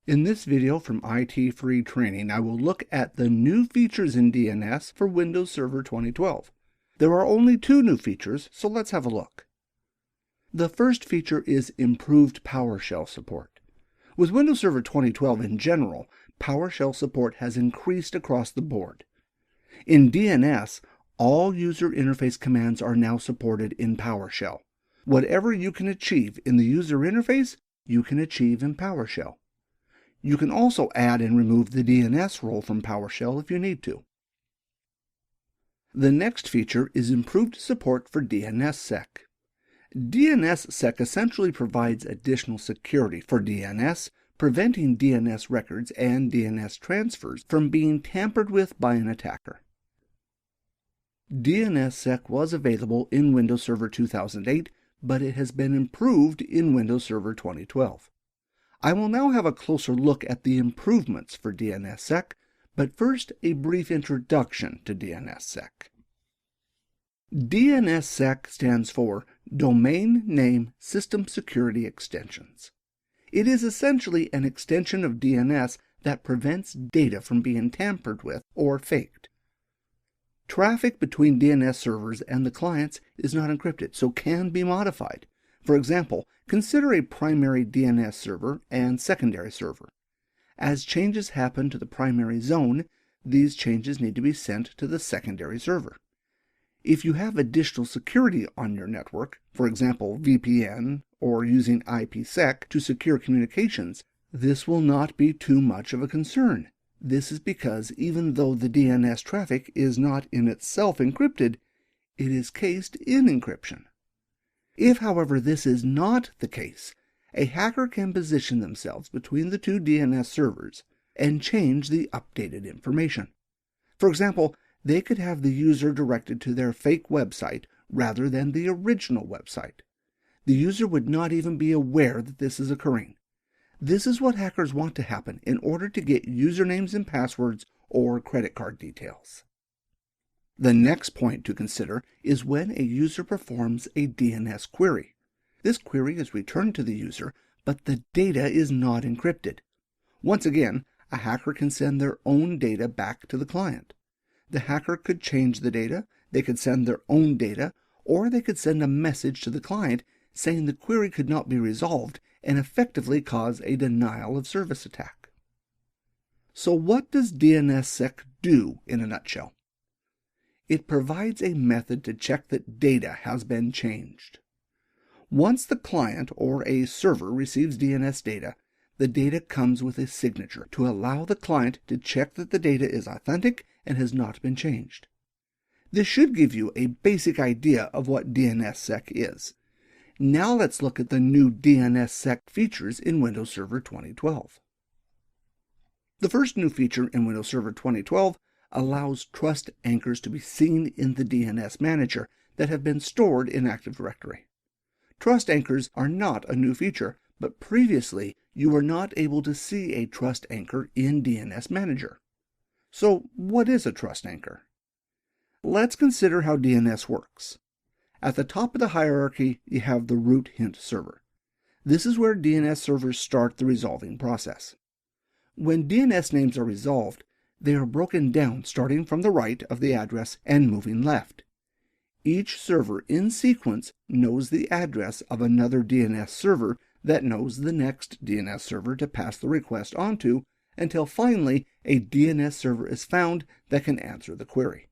In this video from IT Free Training, I will look at the new features in DNS for Windows Server 2012. There are only two new features, so let's have a look. The first feature is improved PowerShell support. With Windows Server 2012 in general, PowerShell support has increased across the board. In DNS, all user interface commands are now supported in PowerShell. Whatever you can achieve in the user interface, you can achieve in PowerShell. You can also add and remove the DNS role from PowerShell if you need to. The next feature is improved support for DNSSEC. DNSSEC essentially provides additional security for DNS, preventing DNS records and DNS transfers from being tampered with by an attacker. DNSSEC was available in Windows Server 2008, but it has been improved in Windows Server 2012. I will now have a closer look at the improvements for DNSSEC, but first a brief introduction to DNSSEC. DNSSEC stands for Domain Name System Security Extensions. It is essentially an extension of DNS that prevents data from being tampered with or faked. Traffic between DNS servers and the clients is not encrypted, so can be modified. For example, consider a primary DNS server and secondary server. As changes happen to the primary zone, these changes need to be sent to the secondary server. If you have additional security on your network, for example VPN or using IPsec to secure communications, this will not be too much of a concern. This is because even though the DNS traffic is not in itself encrypted, it is cased in encryption. If, however, this is not the case, a hacker can position themselves between the two DNS servers and change the updated information. For example, they could have the user directed to their fake website rather than the original website. The user would not even be aware that this is occurring. This is what hackers want to happen in order to get usernames and passwords or credit card details. The next point to consider is when a user performs a DNS query. This query is returned to the user, but the data is not encrypted. Once again, a hacker can send their own data back to the client. The hacker could change the data, they could send their own data, or they could send a message to the client saying the query could not be resolved and effectively cause a denial of service attack. So what does DNSSEC do in a nutshell? It provides a method to check that data has been changed. Once the client or a server receives DNS data, the data comes with a signature to allow the client to check that the data is authentic and has not been changed. This should give you a basic idea of what DNSSEC is. Now let's look at the new DNSSEC features in Windows Server 2012. The first new feature in Windows Server 2012 allows trust anchors to be seen in the DNS manager that have been stored in Active Directory. Trust anchors are not a new feature, but previously you were not able to see a trust anchor in DNS Manager. So what is a trust anchor? Let's consider how DNS works. At the top of the hierarchy, you have the root hint server. This is where DNS servers start the resolving process. When DNS names are resolved, they are broken down starting from the right of the address and moving left. Each server in sequence knows the address of another DNS server that knows the next DNS server to pass the request onto until finally a DNS server is found that can answer the query.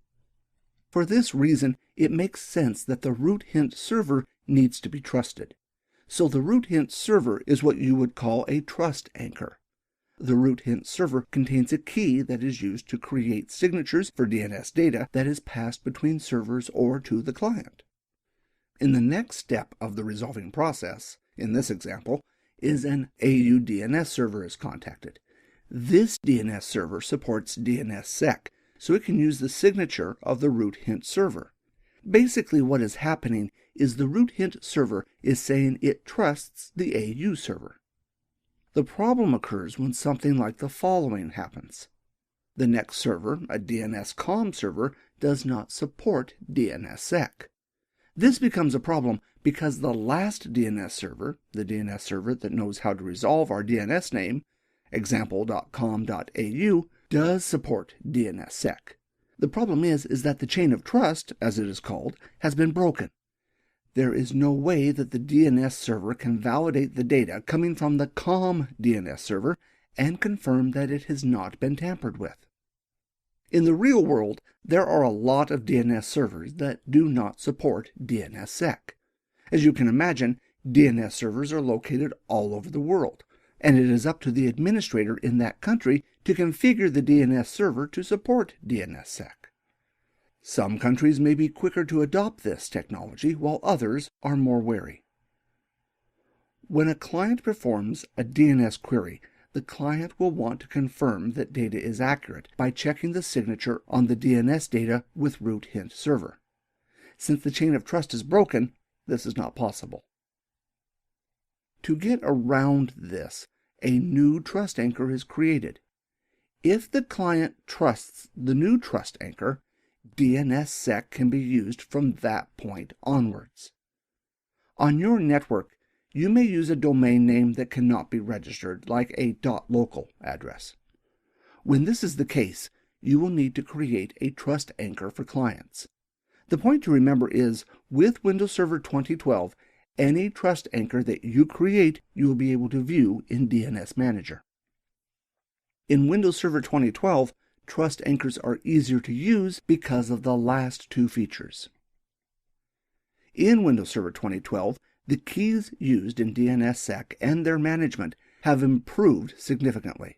For this reason, it makes sense that the root hint server needs to be trusted. So the root hint server is what you would call a trust anchor. The root hint server contains a key that is used to create signatures for DNS data that is passed between servers or to the client. In the next step of the resolving process, in this example, is an AU DNS server is contacted. This DNS server supports DNSSEC, so it can use the signature of the root hint server. Basically what is happening is the root hint server is saying it trusts the AU server. The problem occurs when something like the following happens. The next server, a DNSCOM server, does not support DNSSEC. This becomes a problem because the last DNS server, the DNS server that knows how to resolve our DNS name, example.com.au, does support DNSSEC. The problem is that the chain of trust, as it is called, has been broken. There is no way that the DNS server can validate the data coming from the COM DNS server and confirm that it has not been tampered with. In the real world, there are a lot of DNS servers that do not support DNSSEC. As you can imagine, DNS servers are located all over the world, and it is up to the administrator in that country to configure the DNS server to support DNSSEC. Some countries may be quicker to adopt this technology, while others are more wary. When a client performs a DNS query, the client will want to confirm that data is accurate by checking the signature on the DNS data with root hint server. Since the chain of trust is broken, this is not possible. To get around this, a new trust anchor is created. If the client trusts the new trust anchor, DNSSEC can be used from that point onwards. On your network, you may use a domain name that cannot be registered, like a .local address. When this is the case, you will need to create a trust anchor for clients. The point to remember is, with Windows Server 2012, any trust anchor that you create, you will be able to view in DNS Manager. In Windows Server 2012, trust anchors are easier to use because of the last two features. In Windows Server 2012, the keys used in DNSSEC and their management have improved significantly.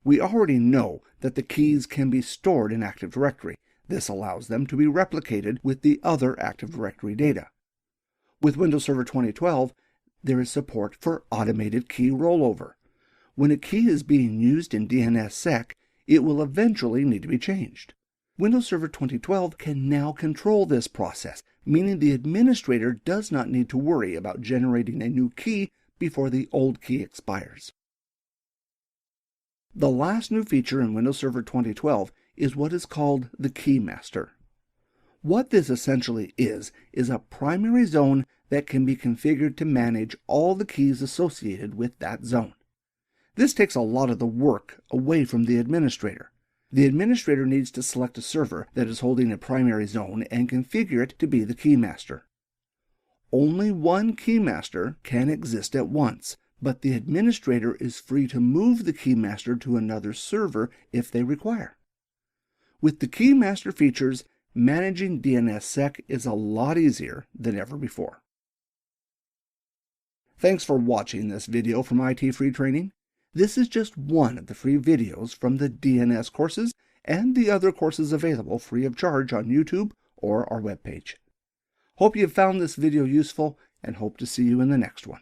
We already know that the keys can be stored in Active Directory. This allows them to be replicated with the other Active Directory data. With Windows Server 2012, there is support for automated key rollover. When a key is being used in DNSSEC, it will eventually need to be changed. Windows Server 2012 can now control this process, meaning the administrator does not need to worry about generating a new key before the old key expires. The last new feature in Windows Server 2012 is what is called the Key Master. What this essentially is a primary zone that can be configured to manage all the keys associated with that zone. This takes a lot of the work away from the administrator. The administrator needs to select a server that is holding a primary zone and configure it to be the keymaster. Only one keymaster can exist at once, but the administrator is free to move the keymaster to another server if they require. With the keymaster features, managing DNSSEC is a lot easier than ever before. Thanks for watching this video from IT Free Training. This is just one of the free videos from the DNS courses and the other courses available free of charge on YouTube or our webpage. Hope you found this video useful and hope to see you in the next one.